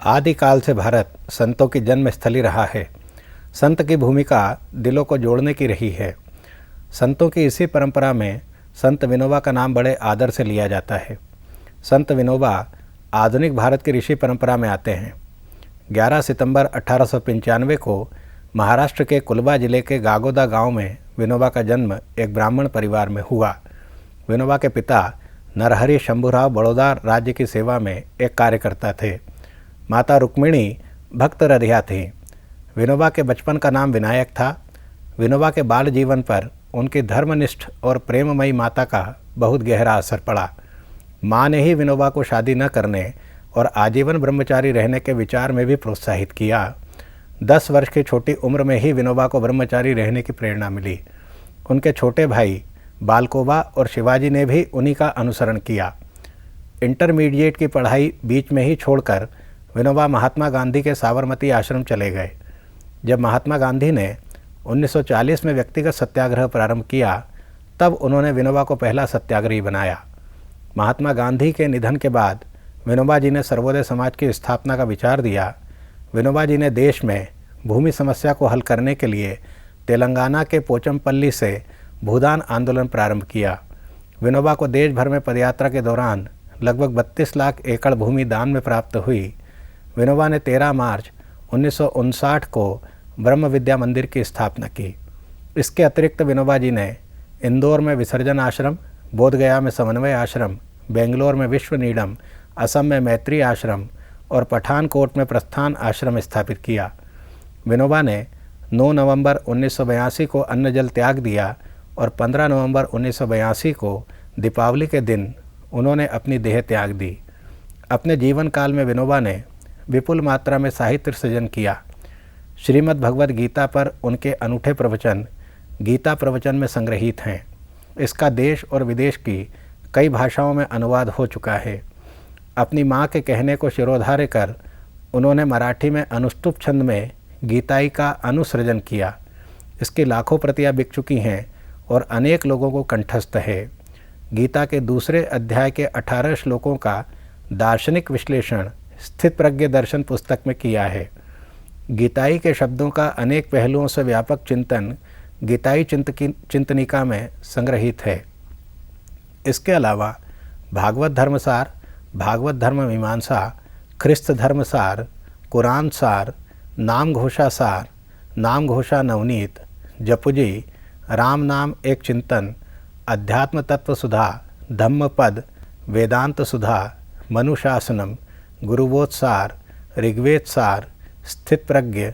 आदिकाल से भारत संतों की जन्म स्थली रहा है। संत की भूमिका दिलों को जोड़ने की रही है। संतों की इसी परंपरा में संत विनोबा का नाम बड़े आदर से लिया जाता है। संत विनोबा आधुनिक भारत की ऋषि परंपरा में आते हैं। 11 सितंबर 1895 को महाराष्ट्र के कुलबा जिले के गागोदा गांव में विनोबा का जन्म एक ब्राह्मण परिवार में हुआ। विनोबा के पिता नरहरि शंभूराव बड़ौदा राज्य की सेवा में एक कार्यकर्ता थे। माता रुक्मिणी भक्त रधिया थीं। विनोबा के बचपन का नाम विनायक था। विनोबा के बाल जीवन पर उनकी धर्मनिष्ठ और प्रेममयी माता का बहुत गहरा असर पड़ा। माँ ने ही विनोबा को शादी न करने और आजीवन ब्रह्मचारी रहने के विचार में भी प्रोत्साहित किया। 10 वर्ष की छोटी उम्र में ही विनोबा को ब्रह्मचारी रहने की प्रेरणा मिली। उनके छोटे भाई बालकोबा और शिवाजी ने भी उन्हीं का अनुसरण किया। इंटरमीडिएट की पढ़ाई बीच में ही छोड़कर विनोबा महात्मा गांधी के साबरमती आश्रम चले गए। जब महात्मा गांधी ने 1940 में व्यक्तिगत सत्याग्रह प्रारंभ किया, तब उन्होंने विनोबा को पहला सत्याग्रही बनाया। महात्मा गांधी के निधन के बाद विनोबा जी ने सर्वोदय समाज की स्थापना का विचार दिया। विनोबा जी ने देश में भूमि समस्या को हल करने के लिए तेलंगाना के पोचमपल्ली से भूदान आंदोलन प्रारंभ किया। विनोबा को देश भर में पदयात्रा के दौरान लगभग 32 लाख एकड़ भूमि दान में प्राप्त हुई। विनोबा ने 13 मार्च 1959 को ब्रह्म विद्या मंदिर की स्थापना की। इसके अतिरिक्त विनोबा जी ने इंदौर में विसर्जन आश्रम, बोधगया में समन्वय आश्रम, बेंगलोर में विश्व नीडम, असम में मैत्री आश्रम और पठानकोट में प्रस्थान आश्रम स्थापित किया। विनोबा ने 9 नवंबर 1982 को अन्न जल त्याग दिया और 15 नवंबर 1982 को दीपावली के दिन उन्होंने अपनी देह त्याग दी। अपने जीवन काल में विनोबा ने विपुल मात्रा में साहित्य सृजन किया। श्रीमद् भगवद गीता पर उनके अनूठे प्रवचन गीता प्रवचन में संग्रहित हैं। इसका देश और विदेश की कई भाषाओं में अनुवाद हो चुका है। अपनी माँ के कहने को शिरोधार्य कर उन्होंने मराठी में अनुष्टुप छंद में गीताई का अनुसृजन किया। इसकी लाखों प्रतियां बिक चुकी हैं और अनेक लोगों को कंठस्थ है। गीता के दूसरे अध्याय के 18 श्लोकों का दार्शनिक विश्लेषण स्थित प्रज्ञ दर्शन पुस्तक में किया है। गीताई के शब्दों का अनेक पहलुओं से व्यापक चिंतन गीताई चिंतनिका में संग्रहित है। इसके अलावा भागवत धर्मसार, भागवत धर्म मीमांसा, ख्रिस्त धर्मसार, कुरान सार, नाम घोषा सार, नाम घोषा नवनीत, जपुजी, राम नाम एक चिंतन, अध्यात्म तत्व सुधा, धम्म पद, वेदांत सुधा, मनुशासनम, गुरुबोध सार, ऋग्वेद सार, स्थित प्रज्ञ,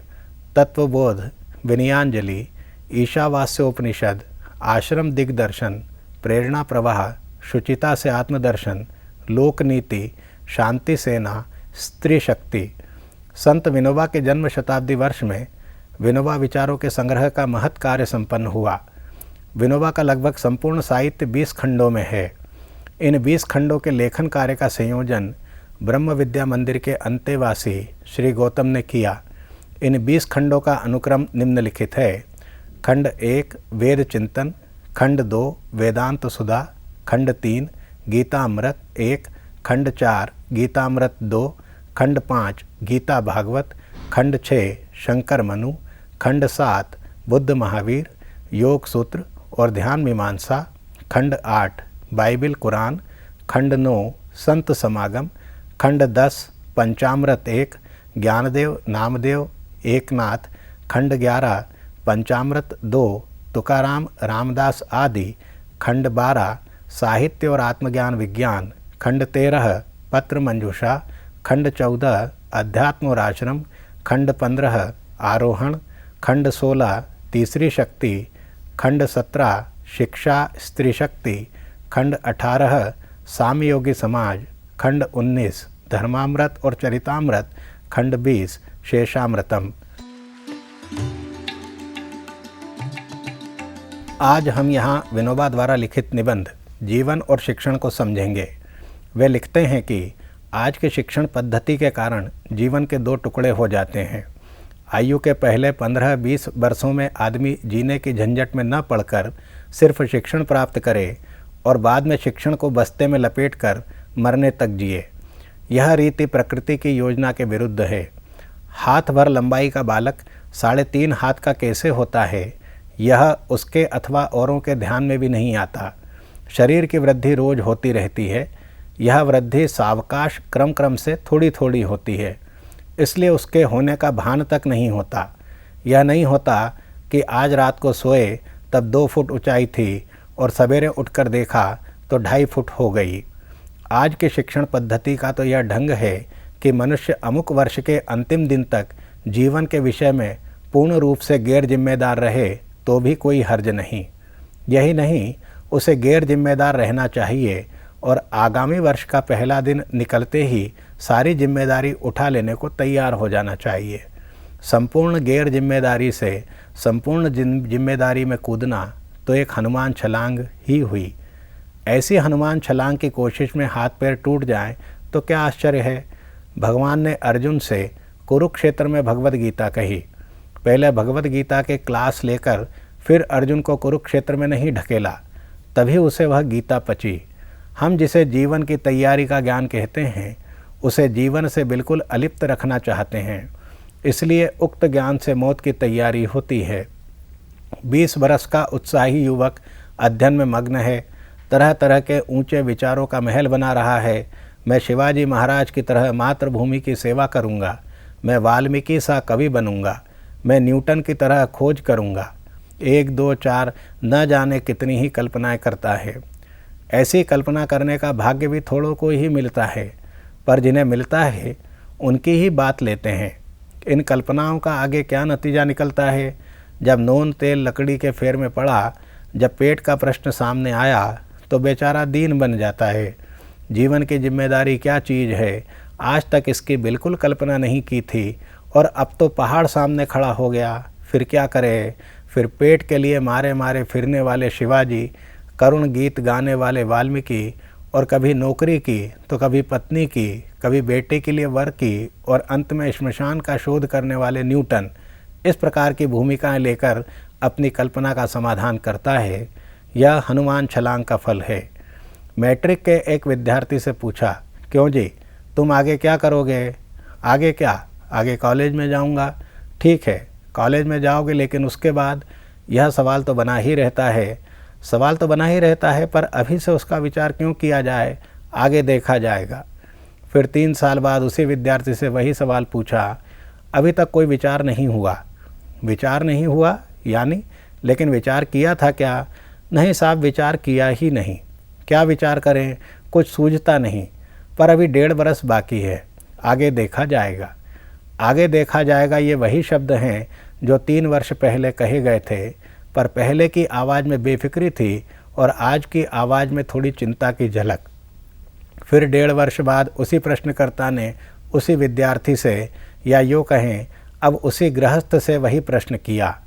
तत्वबोध, विनयांजलि, ईशावास्योपनिषद, आश्रम दिग्दर्शन, प्रेरणा प्रवाह, शुचिता से आत्मदर्शन, लोक नीति, शांति सेना, स्त्री शक्ति। संत विनोबा के जन्म शताब्दी वर्ष में विनोबा विचारों के संग्रह का महत् कार्य संपन्न हुआ। विनोबा का लगभग संपूर्ण साहित्य 20 खंडों में है। इन 20 खंडों के लेखन कार्य का संयोजन ब्रह्म विद्या मंदिर के अंतेवासी श्री गौतम ने किया। इन 20 खंडों का अनुक्रम निम्नलिखित है। खंड 1 वेद चिंतन, खंड 2 वेदांत सुधा, खंड 3 गीतामृत 1, खंड 4 गीतामृत 2, खंड 5 गीता भागवत, खंड 6 शंकर मनु, खंड 7 बुद्ध महावीर, योग सूत्र और ध्यान मीमांसा, खंड 8 बाइबिल कुरान, खंड 9 संत समागम, खंड 10 पंचामृत 1 ज्ञानदेव नामदेव एकनाथ, खंड 11 पंचामृत 2 तुकाराम रामदास आदि, खंड 12 साहित्य और आत्मज्ञान विज्ञान, खंड 13 पत्र मंजूषा, खंड 14 अध्यात्म और आश्रम, खंड 15 आरोहण, खंड 16 तीसरी शक्ति, खंड 17 शिक्षा स्त्री शक्ति, खंड 18 सामयोगी समाज, खंड 19 धर्मामृत और चरितामृत, खंड 20 शेषामृतम। आज हम यहाँ विनोबा द्वारा लिखित निबंध जीवन और शिक्षण को समझेंगे। वे लिखते हैं कि आज की शिक्षण पद्धति के कारण जीवन के 2 टुकड़े हो जाते हैं। आयु के पहले 15-20 वर्षों में आदमी जीने की झंझट में न पड़कर सिर्फ शिक्षण प्राप्त करे और बाद में शिक्षण को बस्ते में लपेटकर मरने तक जिए। यह रीति प्रकृति की योजना के विरुद्ध है। हाथ भर लंबाई का बालक 3.5 हाथ का कैसे होता है, यह उसके अथवा औरों के ध्यान में भी नहीं आता। शरीर की वृद्धि रोज होती रहती है। यह वृद्धि सावकाश क्रम क्रम से थोड़ी थोड़ी होती है, इसलिए उसके होने का भान तक नहीं होता। यह नहीं होता कि आज रात को सोए तब 2 फुट ऊंचाई थी और सवेरे उठकर देखा तो 2.5 फुट हो गई। आज की शिक्षण पद्धति का तो यह ढंग है कि मनुष्य अमुक वर्ष के अंतिम दिन तक जीवन के विषय में पूर्ण रूप से गैर जिम्मेदार रहे तो भी कोई हर्ज नहीं। यही नहीं, उसे गैर जिम्मेदार रहना चाहिए और आगामी वर्ष का पहला दिन निकलते ही सारी जिम्मेदारी उठा लेने को तैयार हो जाना चाहिए। संपूर्ण गैर जिम्मेदारी से संपूर्ण जिम्मेदारी में कूदना तो एक हनुमान छलांग ही हुई। ऐसी हनुमान छलांग की कोशिश में हाथ पैर टूट जाएं तो क्या आश्चर्य है। भगवान ने अर्जुन से कुरुक्षेत्र में भगवद गीता कही। पहले भगवद गीता के क्लास लेकर फिर अर्जुन को कुरुक्षेत्र में नहीं ढकेला, तभी उसे वह गीता पची। हम जिसे जीवन की तैयारी का ज्ञान कहते हैं, उसे जीवन से बिल्कुल अलिप्त रखना चाहते हैं, इसलिए उक्त ज्ञान से मौत की तैयारी होती है। 20 बरस का उत्साही युवक अध्ययन में मग्न है, तरह तरह के ऊंचे विचारों का महल बना रहा है। मैं शिवाजी महाराज की तरह मातृभूमि की सेवा करूंगा, मैं वाल्मीकि सा कवि बनूंगा, मैं न्यूटन की तरह खोज करूंगा। 1, 2, 4 न जाने कितनी ही कल्पनाएं करता है। ऐसी कल्पना करने का भाग्य भी थोड़ों को ही मिलता है, पर जिन्हें मिलता है उनकी ही बात लेते हैं। इन कल्पनाओं का आगे क्या नतीजा निकलता है। जब नून तेल लकड़ी के फेर में पड़ा, जब पेट का प्रश्न सामने आया तो बेचारा दीन बन जाता है। जीवन की जिम्मेदारी क्या चीज़ है, आज तक इसकी बिल्कुल कल्पना नहीं की थी और अब तो पहाड़ सामने खड़ा हो गया। फिर क्या करे। फिर पेट के लिए मारे मारे फिरने वाले शिवाजी, करुण गीत गाने वाले वाल्मीकि, और कभी नौकरी की तो कभी पत्नी की, कभी बेटे के लिए वर की और अंत में श्मशान का शोध करने वाले न्यूटन, इस प्रकार की भूमिकाएं लेकर अपनी कल्पना का समाधान करता है। यह हनुमान छलांग का फल है। मैट्रिक के एक विद्यार्थी से पूछा, क्यों जी, तुम आगे क्या करोगे। आगे क्या, आगे कॉलेज में जाऊंगा। ठीक है, कॉलेज में जाओगे, लेकिन उसके बाद यह सवाल तो बना ही रहता है। सवाल तो बना ही रहता है, पर अभी से उसका विचार क्यों किया जाए, आगे देखा जाएगा। फिर 3 साल बाद उसी विद्यार्थी से वही सवाल पूछा, अभी तक कोई विचार नहीं हुआ। विचार नहीं हुआ यानी, लेकिन विचार किया था क्या। नहीं साहब, विचार किया ही नहीं। क्या विचार करें, कुछ सूझता नहीं। पर अभी 1.5 बरस बाकी है, आगे देखा जाएगा। आगे देखा जाएगा, ये वही शब्द हैं जो 3 वर्ष पहले कहे गए थे, पर पहले की आवाज़ में बेफिक्री थी और आज की आवाज़ में थोड़ी चिंता की झलक। फिर 1.5 वर्ष बाद उसी प्रश्नकर्ता ने उसी विद्यार्थी से, या यूँ कहें अब उसी गृहस्थ से वही प्रश्न किया।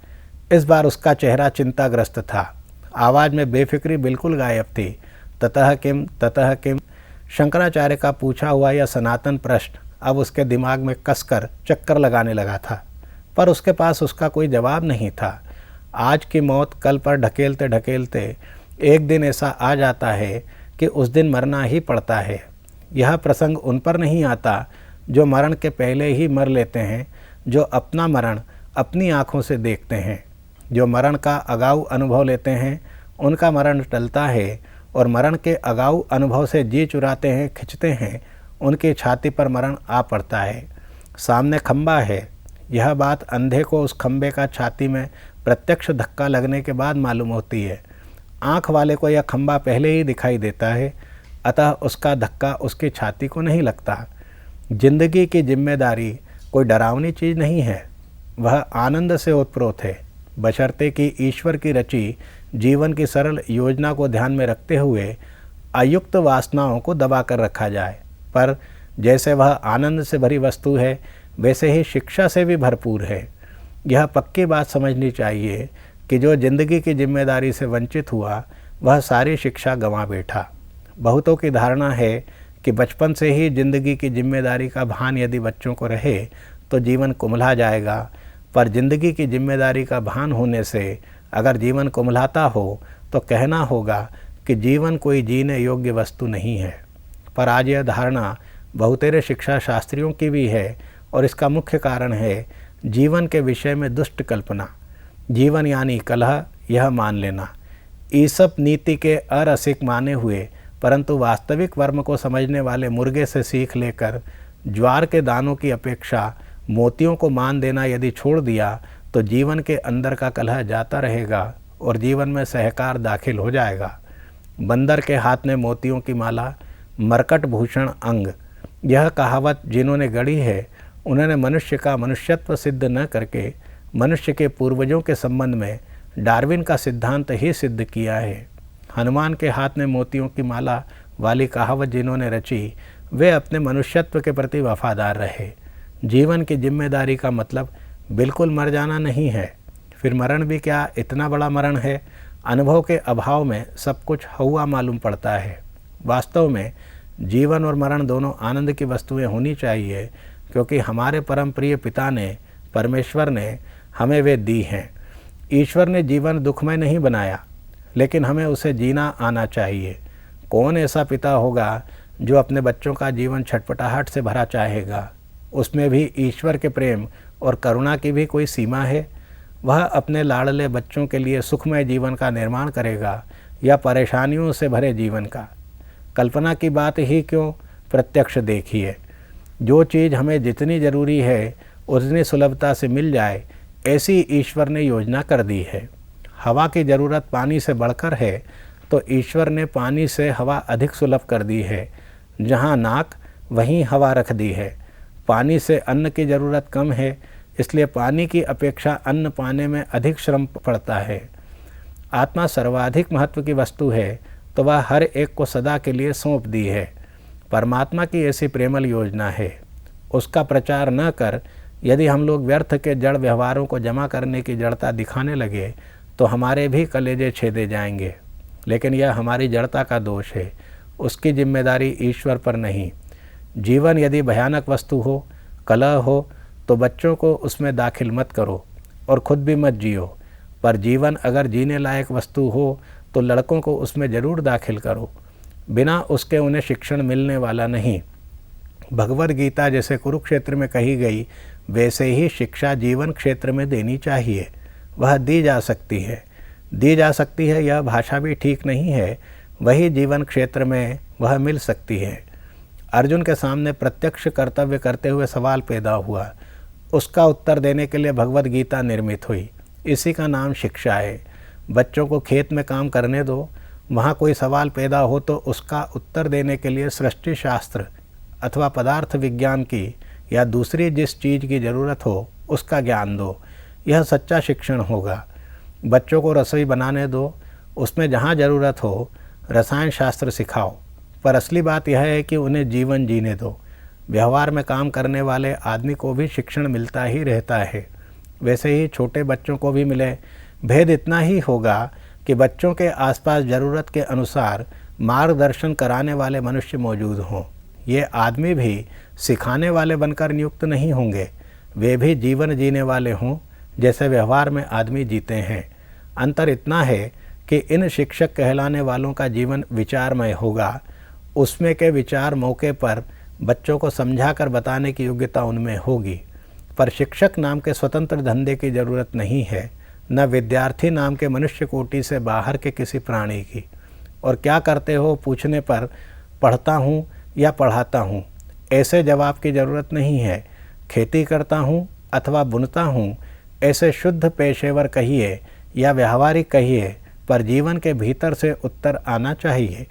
इस बार उसका चेहरा चिंताग्रस्त था, आवाज़ में बेफिक्री बिल्कुल गायब थी। ततः किम, ततः किम, शंकराचार्य का पूछा हुआ यह सनातन प्रश्न अब उसके दिमाग में कसकर चक्कर लगाने लगा था, पर उसके पास उसका कोई जवाब नहीं था। आज की मौत कल पर ढकेलते ढकेलते एक दिन ऐसा आ जाता है कि उस दिन मरना ही पड़ता है। यह प्रसंग उन पर नहीं आता जो मरण के पहले ही मर लेते हैं, जो अपना मरण अपनी आँखों से देखते हैं। जो मरण का अगाऊ अनुभव लेते हैं, उनका मरण टलता है, और मरण के अगाऊ अनुभव से जी चुराते हैं, खिंचते हैं, उनकी छाती पर मरण आ पड़ता है। सामने खंबा है, यह बात अंधे को उस खंबे का छाती में प्रत्यक्ष धक्का लगने के बाद मालूम होती है। आँख वाले को यह खंबा पहले ही दिखाई देता है, अतः उसका धक्का उसकी छाती को नहीं लगता। जिंदगी की जिम्मेदारी कोई डरावनी चीज़ नहीं है, वह आनंद से ओतप्रोत है, बशर्ते कि ईश्वर की रची जीवन की सरल योजना को ध्यान में रखते हुए अयुक्त वासनाओं को दबा कर रखा जाए। पर जैसे वह आनंद से भरी वस्तु है, वैसे ही शिक्षा से भी भरपूर है। यह पक्की बात समझनी चाहिए कि जो जिंदगी की जिम्मेदारी से वंचित हुआ, वह सारी शिक्षा गंवा बैठा। बहुतों की धारणा है कि बचपन से ही जिंदगी की जिम्मेदारी का भान यदि बच्चों को रहे तो जीवन कुम्हला जाएगा, पर जिंदगी की जिम्मेदारी का भान होने से अगर जीवन कुम्हलाता हो तो कहना होगा कि जीवन कोई जीने योग्य वस्तु नहीं है। पर आज यह धारणा बहुतेरे शिक्षा शास्त्रियों की भी है, और इसका मुख्य कारण है जीवन के विषय में दुष्ट कल्पना। जीवन यानी कलह यह मान लेना। ईसप नीति के अरसिक माने हुए परंतु वास्तविक वर्म को समझने वाले मुर्गे से सीख लेकर ज्वार के दानों की अपेक्षा मोतियों को मान देना यदि छोड़ दिया तो जीवन के अंदर का कलह जाता रहेगा और जीवन में सहकार दाखिल हो जाएगा। बंदर के हाथ में मोतियों की माला, मरकट भूषण अंग, यह कहावत जिन्होंने गढ़ी है उन्होंने मनुष्य का मनुष्यत्व सिद्ध न करके मनुष्य के पूर्वजों के संबंध में डार्विन का सिद्धांत ही सिद्ध किया है। हनुमान के हाथ में मोतियों की माला वाली कहावत जिन्होंने रची वे अपने मनुष्यत्व के प्रति वफादार रहे। जीवन की जिम्मेदारी का मतलब बिल्कुल मर जाना नहीं है। फिर मरण भी क्या इतना बड़ा मरण है? अनुभव के अभाव में सब कुछ हुआ मालूम पड़ता है। वास्तव में जीवन और मरण दोनों आनंद की वस्तुएं होनी चाहिए, क्योंकि हमारे परम प्रिय पिता ने, परमेश्वर ने हमें वे दी हैं। ईश्वर ने जीवन दुखमय नहीं बनाया, लेकिन हमें उसे जीना आना चाहिए। कौन ऐसा पिता होगा जो अपने बच्चों का जीवन छटपटाहट से भरा चाहेगा? उसमें भी ईश्वर के प्रेम और करुणा की भी कोई सीमा है? वह अपने लाडले बच्चों के लिए सुखमय जीवन का निर्माण करेगा या परेशानियों से भरे जीवन का? कल्पना की बात ही क्यों, प्रत्यक्ष देखिए। जो चीज़ हमें जितनी ज़रूरी है उतनी सुलभता से मिल जाए, ऐसी ईश्वर ने योजना कर दी है। हवा की ज़रूरत पानी से बढ़कर है, तो ईश्वर ने पानी से हवा अधिक सुलभ कर दी है। जहाँ नाक वहीं हवा रख दी है। पानी से अन्न की ज़रूरत कम है, इसलिए पानी की अपेक्षा अन्न पाने में अधिक श्रम पड़ता है। आत्मा सर्वाधिक महत्व की वस्तु है, तो वह हर एक को सदा के लिए सौंप दी है। परमात्मा की ऐसी प्रेमल योजना है। उसका प्रचार न कर यदि हम लोग व्यर्थ के जड़ व्यवहारों को जमा करने की जड़ता दिखाने लगे तो हमारे भी कलेजे छेदे जाएंगे। लेकिन यह हमारी जड़ता का दोष है, उसकी जिम्मेदारी ईश्वर पर नहीं। जीवन यदि भयानक वस्तु हो, कलह हो, तो बच्चों को उसमें दाखिल मत करो और खुद भी मत जियो। पर जीवन अगर जीने लायक वस्तु हो तो लड़कों को उसमें ज़रूर दाखिल करो। बिना उसके उन्हें शिक्षण मिलने वाला नहीं। भगवद गीता जैसे कुरुक्षेत्र में कही गई वैसे ही शिक्षा जीवन क्षेत्र में देनी चाहिए। वह दी जा सकती है, यह भाषा भी ठीक नहीं है, वही जीवन क्षेत्र में वह मिल सकती है। अर्जुन के सामने प्रत्यक्ष कर्तव्य करते हुए सवाल पैदा हुआ, उसका उत्तर देने के लिए भगवद गीता निर्मित हुई। इसी का नाम शिक्षा है। बच्चों को खेत में काम करने दो, वहाँ कोई सवाल पैदा हो तो उसका उत्तर देने के लिए सृष्टि शास्त्र अथवा पदार्थ विज्ञान की या दूसरी जिस चीज़ की ज़रूरत हो उसका ज्ञान दो। यह सच्चा शिक्षण होगा। बच्चों को रसोई बनाने दो, उसमें जहाँ ज़रूरत हो रसायन शास्त्र सिखाओ, पर असली बात यह है कि उन्हें जीवन जीने दो। व्यवहार में काम करने वाले आदमी को भी शिक्षण मिलता ही रहता है, वैसे ही छोटे बच्चों को भी मिले। भेद इतना ही होगा कि बच्चों के आसपास ज़रूरत के अनुसार मार्गदर्शन कराने वाले मनुष्य मौजूद हों। ये आदमी भी सिखाने वाले बनकर नियुक्त नहीं होंगे, वे भी जीवन जीने वाले हों जैसे व्यवहार में आदमी जीते हैं। अंतर इतना है कि इन शिक्षक कहलाने वालों का जीवन विचारमय होगा। उसमें के विचार मौके पर बच्चों को समझाकर बताने की योग्यता उनमें होगी। पर शिक्षक नाम के स्वतंत्र धंधे की ज़रूरत नहीं है, न विद्यार्थी नाम के मनुष्य कोटि से बाहर के किसी प्राणी की। और क्या करते हो पूछने पर पढ़ता हूँ या पढ़ाता हूँ, ऐसे जवाब की ज़रूरत नहीं है। खेती करता हूँ अथवा बुनता हूँ, ऐसे शुद्ध पेशेवर कहिए या व्यावहारिक कहिए, पर जीवन के भीतर से उत्तर आना चाहिए।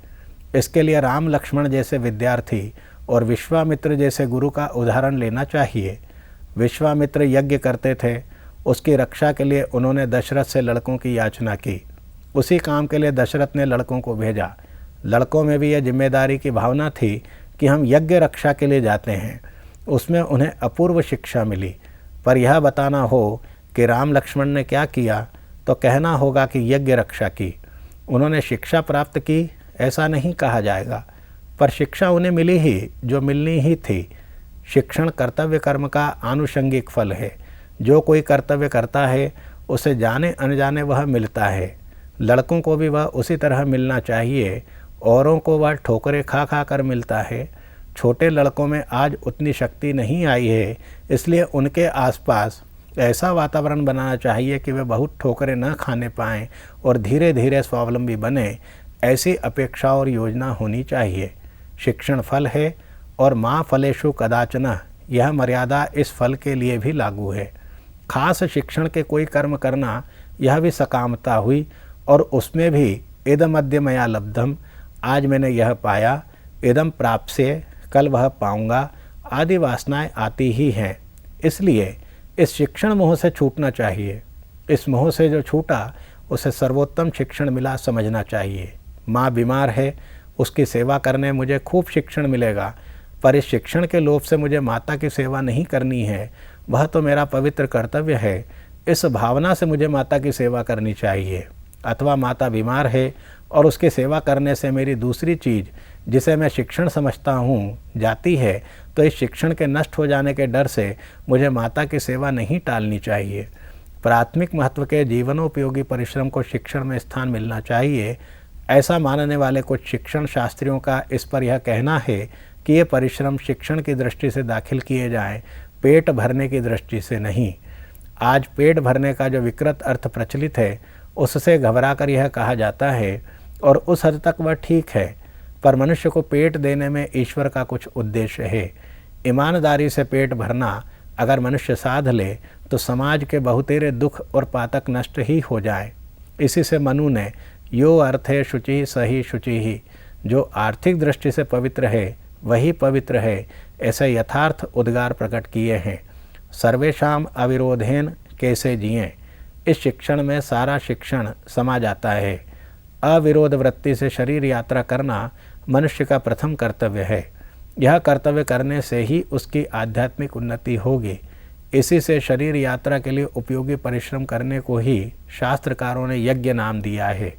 इसके लिए राम लक्ष्मण जैसे विद्यार्थी और विश्वामित्र जैसे गुरु का उदाहरण लेना चाहिए। विश्वामित्र यज्ञ करते थे, उसकी रक्षा के लिए उन्होंने दशरथ से लड़कों की याचना की। उसी काम के लिए दशरथ ने लड़कों को भेजा। लड़कों में भी यह जिम्मेदारी की भावना थी कि हम यज्ञ रक्षा के लिए जाते हैं। उसमें उन्हें अपूर्व शिक्षा मिली। पर यह बताना हो कि राम लक्ष्मण ने क्या किया तो कहना होगा कि यज्ञ रक्षा की। उन्होंने शिक्षा प्राप्त की ऐसा नहीं कहा जाएगा, पर शिक्षा उन्हें मिली ही जो मिलनी ही थी। शिक्षण कर्तव्य कर्म का आनुषंगिक फल है। जो कोई कर्तव्य करता है उसे जाने अनजाने वह मिलता है। लड़कों को भी वह उसी तरह मिलना चाहिए। औरों को वह ठोकरें खा खा कर मिलता है, छोटे लड़कों में आज उतनी शक्ति नहीं आई है, इसलिए उनके आसपास ऐसा वातावरण बनाना चाहिए कि वे बहुत ठोकरें न खाने पाएँ और धीरे धीरे स्वावलंबी बने। ऐसी अपेक्षा और योजना होनी चाहिए। शिक्षण फल है और माँ फलेषु कदाचन, यह मर्यादा इस फल के लिए भी लागू है। खास शिक्षण के कोई कर्म करना यह भी सकामता हुई, और उसमें भी इदम अद्य मया लब्धम, आज मैंने यह पाया, इदम प्राप्स्य, कल वह पाऊंगा, आदि वासनाएं आती ही हैं। इसलिए इस शिक्षण मोह से छूटना चाहिए। इस मोह से जो छूटा उसे सर्वोत्तम शिक्षण मिला समझना चाहिए। माँ बीमार है, उसकी सेवा करने मुझे खूब शिक्षण मिलेगा, पर इस शिक्षण के लोभ से मुझे माता की सेवा नहीं करनी है, वह तो मेरा पवित्र कर्तव्य है, इस भावना से मुझे माता की सेवा करनी चाहिए। अथवा माता बीमार है और उसकी सेवा करने से मेरी दूसरी चीज़ जिसे मैं शिक्षण समझता हूँ जाती है, तो इस शिक्षण के नष्ट हो जाने के डर से मुझे माता की सेवा नहीं टालनी चाहिए। प्राथमिक महत्व के जीवनोपयोगी परिश्रम को शिक्षण में स्थान मिलना चाहिए। ऐसा मानने वाले कुछ शिक्षण शास्त्रियों का इस पर यह कहना है कि ये परिश्रम शिक्षण की दृष्टि से दाखिल किए जाएं, पेट भरने की दृष्टि से नहीं। आज पेट भरने का जो विकृत अर्थ प्रचलित है, उससे घबराकर यह कहा जाता है, और उस हद तक वह ठीक है, पर मनुष्य को पेट देने में ईश्वर का कुछ उद्देश्य है। ईमानदारी से पेट भरना अगर मनुष्य साध ले तो समाज के बहुतेरे दुख और पातक नष्ट ही हो जाए। इसी से मनु ने यो अर्थे शुचि सही शुचि ही, जो आर्थिक दृष्टि से पवित्र है वही पवित्र है, ऐसे यथार्थ उद्गार प्रकट किए हैं। सर्वेशाम अविरोधेन कैसे जिएं, इस शिक्षण में सारा शिक्षण समा जाता है। अविरोध वृत्ति से शरीर यात्रा करना मनुष्य का प्रथम कर्तव्य है। यह कर्तव्य करने से ही उसकी आध्यात्मिक उन्नति होगी। इसी से शरीर यात्रा के लिए उपयोगी परिश्रम करने को ही शास्त्रकारों ने यज्ञ नाम दिया है।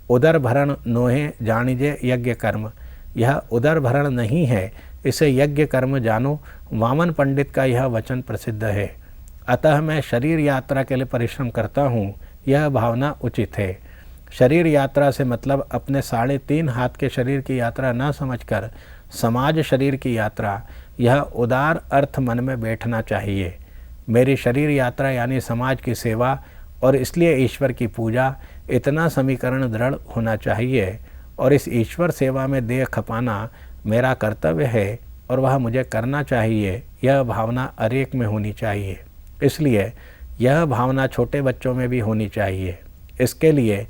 उदर भरण नोहे जानिजे यज्ञ कर्म, यह उदर भरण नहीं है, इसे यज्ञ कर्म जानो, वामन पंडित का यह वचन प्रसिद्ध है। अतः मैं शरीर यात्रा के लिए परिश्रम करता हूँ, यह भावना उचित है। शरीर यात्रा से मतलब अपने 3.5 हाथ के शरीर की यात्रा न समझकर समाज शरीर की यात्रा, यह उदार अर्थ मन में बैठना चाहिए। मेरी शरीर यात्रा यानी समाज की सेवा और इसलिए ईश्वर की पूजा, इतना समीकरण दृढ़ होना चाहिए, और इस ईश्वर सेवा में देह खपाना मेरा कर्तव्य है और वह मुझे करना चाहिए, यह भावना अरेक में होनी चाहिए। इसलिए यह भावना छोटे बच्चों में भी होनी चाहिए। इसके लिए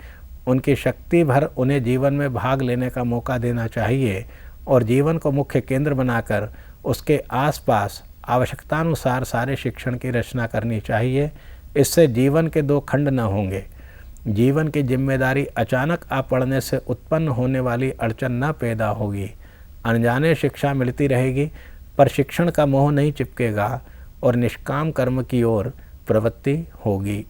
उनकी शक्ति भर उन्हें जीवन में भाग लेने का मौका देना चाहिए और जीवन को मुख्य केंद्र बनाकर उसके आसपास आवश्यकतानुसार सारे शिक्षण की रचना करनी चाहिए। इससे जीवन के 2 खंड न होंगे। जीवन की जिम्मेदारी अचानक आ पड़ने से उत्पन्न होने वाली अड़चन न पैदा होगी। अनजाने शिक्षा मिलती रहेगी, पर शिक्षण का मोह नहीं चिपकेगा और निष्काम कर्म की ओर प्रवृत्ति होगी।